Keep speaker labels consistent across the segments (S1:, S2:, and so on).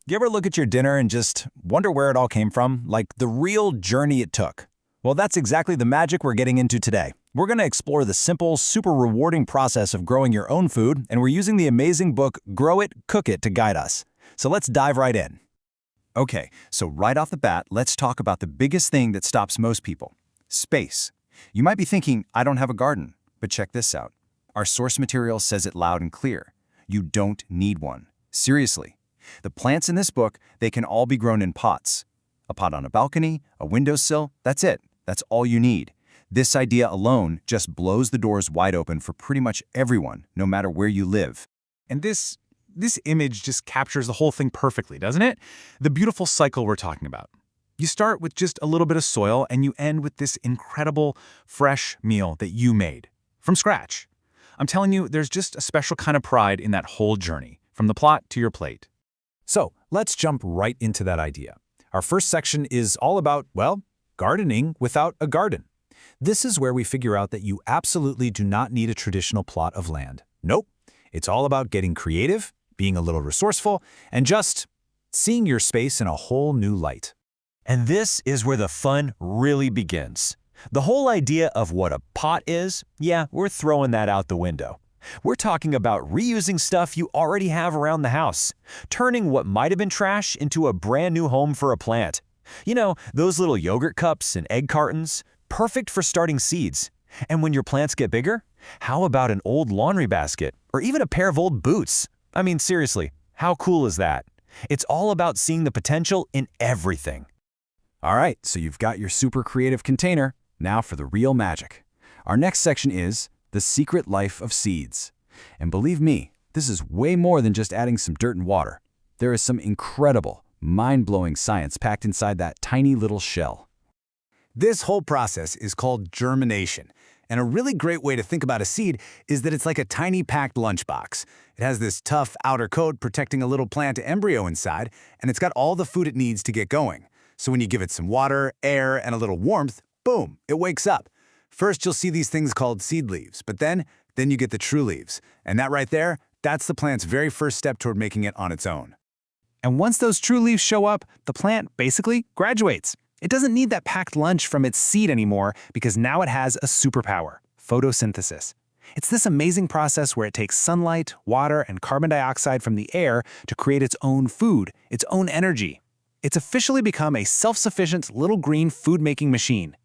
S1: You ever look at your dinner and just wonder where it all came from? Like the real journey it took? Well, that's exactly the magic we're getting into today. We're going to explore the simple, super rewarding process of growing your own food, and we're using the amazing book Grow It, Cook It to guide us. So let's dive right in. Okay, so right off the bat, let's talk about the biggest thing that stops most people: space. You might be thinking, I don't have a garden, but check this out. Our source material says it loud and clear. You don't need one. Seriously. The plants in this book, they can all be grown in pots. A pot on a balcony, a windowsill, that's it. That's all you need. This idea alone just blows the doors wide open for pretty much everyone, no matter where you live.
S2: And this image just captures the whole thing perfectly, doesn't it? The beautiful cycle we're talking about. You start with just a little bit of soil and you end with this incredible, fresh meal that you made from scratch. I'm telling you, there's just a special kind of pride in that whole journey, from the plot to your plate.
S1: So let's jump right into that idea. Our first section is all about, well, gardening without a garden. This is where we figure out that you absolutely do not need a traditional plot of land. Nope. It's all about getting creative, being a little resourceful, and just seeing your space in a whole new light.
S3: And this is where the fun really begins. The whole idea of what a pot is, yeah, we're throwing that out the window. We're talking about reusing stuff you already have around the house, turning what might have been trash into a brand new home for a plant. You know, those little yogurt cups and egg cartons, perfect for starting seeds. And when your plants get bigger, how about an old laundry basket or even a pair of old boots? I mean, seriously, how cool is that? It's all about seeing the potential in everything.
S1: All right, so you've got your super creative container. Now for the real magic. Our next section is The Secret Life of Seeds. And believe me, this is way more than just adding some dirt and water. There is some incredible, mind-blowing science packed inside that tiny little shell.
S4: This whole process is called germination. And a really great way to think about a seed is that it's like a tiny packed lunchbox. It has this tough outer coat protecting a little plant embryo inside, and it's got all the food it needs to get going. So when you give it some water, air, and a little warmth, boom, it wakes up. First, you'll see these things called seed leaves, but then you get the true leaves. And that right there, that's the plant's very first step toward making it on its own.
S2: And once those true leaves show up, the plant basically graduates. It doesn't need that packed lunch from its seed anymore because now it has a superpower: photosynthesis. It's this amazing process where it takes sunlight, water, and carbon dioxide from the air to create its own food, its own energy. It's officially become a self-sufficient little green food-making machine.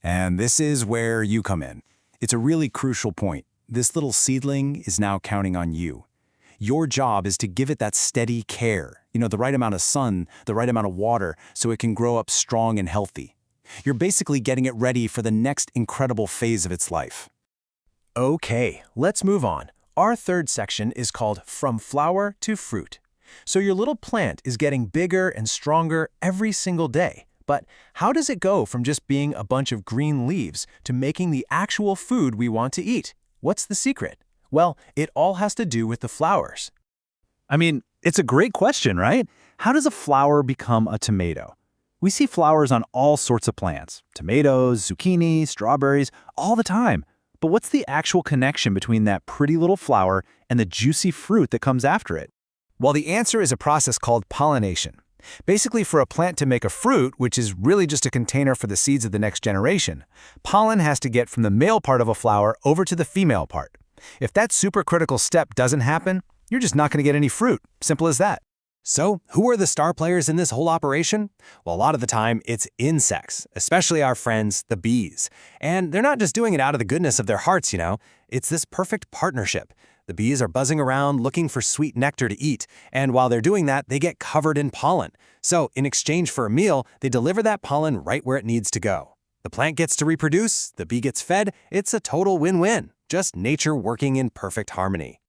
S1: And this is where you come in. It's a really crucial point. This little seedling is now counting on you. Your job is to give it that steady care, the right amount of sun, the right amount of water, so it can grow up strong and healthy. You're basically getting it ready for the next incredible phase of its life.
S3: Okay, let's move on. Our third section is called From Flower to Fruit. So your little plant is getting bigger and stronger every single day. But how does it go from just being a bunch of green leaves to making the actual food we want to eat? What's the secret? Well, it all has to do with the flowers.
S2: I mean, it's a great question, right? How does a flower become a tomato? We see flowers on all sorts of plants: tomatoes, zucchini, strawberries, all the time. But what's the actual connection between that pretty little flower and the juicy fruit that comes after it?
S4: Well, the answer is a process called pollination. Basically, for a plant to make a fruit, which is really just a container for the seeds of the next generation, pollen has to get from the male part of a flower over to the female part. If that supercritical step doesn't happen, you're just not going to get any fruit. Simple as that.
S1: So, who are the star players in this whole operation? Well, a lot of the time, it's insects, especially our friends, the bees. And they're not just doing it out of the goodness of their hearts, It's this perfect partnership. The bees are buzzing around looking for sweet nectar to eat, and while they're doing that, they get covered in pollen. So, in exchange for a meal, they deliver that pollen right where it needs to go. The plant gets to reproduce, the bee gets fed, it's a total win-win. Just nature working in perfect harmony.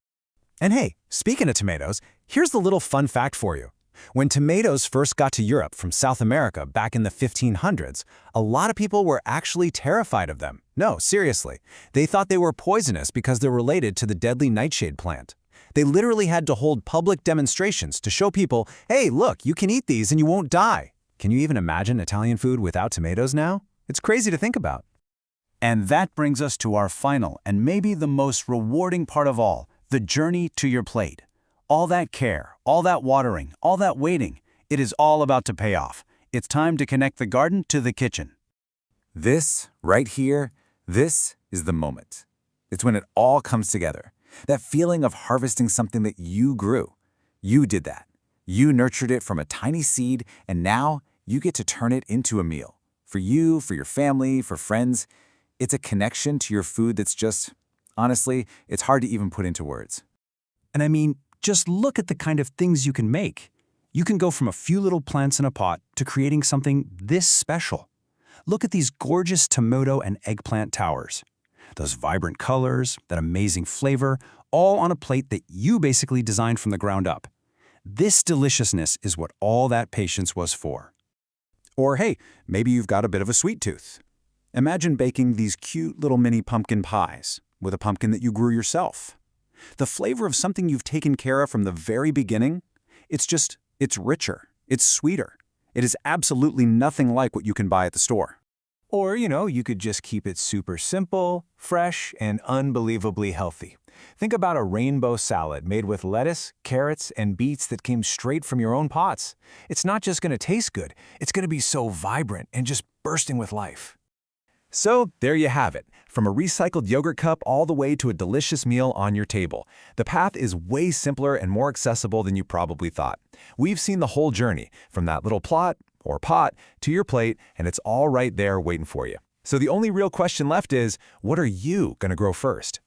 S1: And hey, speaking of tomatoes, here's the little fun fact for you. When tomatoes first got to Europe from South America back in the 1500s, a lot of people were actually terrified of them. No, seriously. They thought they were poisonous because they're related to the deadly nightshade plant. They literally had to hold public demonstrations to show people, hey, look, you can eat these and you won't die. Can you even imagine Italian food without tomatoes now? It's crazy to think about. And that brings us to our final and maybe the most rewarding part of all, the journey to your plate.
S4: All that care, all that watering, all that waiting, it is all about to pay off. It's time to connect the garden to the kitchen. This, right here, this is the moment. It's when it all comes together. That feeling of harvesting something that you grew. You did that. You nurtured it from a tiny seed, and now you get to turn it into a meal. For you, for your family, for friends. It's a connection to your food that's just, honestly, it's hard to even put into words.
S2: And I mean, just look at the kind of things you can make. You can go from a few little plants in a pot to creating something this special. Look at these gorgeous tomato and eggplant towers. Those vibrant colors, that amazing flavor, all on a plate that you basically designed from the ground up. This deliciousness is what all that patience was for.
S4: Or hey, maybe you've got a bit of a sweet tooth. Imagine baking these cute little mini pumpkin pies with a pumpkin that you grew yourself. The flavor of something you've taken care of from the very beginning, it's richer, it's sweeter. It is absolutely nothing like what you can buy at the store.
S5: Or, you could just keep it super simple, fresh, and unbelievably healthy. Think about a rainbow salad made with lettuce, carrots, and beets that came straight from your own pots. It's not just going to taste good, it's going to be so vibrant and just bursting with life.
S3: So there you have it. From a recycled yogurt cup all the way to a delicious meal on your table. The path is way simpler and more accessible than you probably thought. We've seen the whole journey, from that little plot or pot to your plate, and it's all right there waiting for you. So the only real question left is, what are you going to grow first?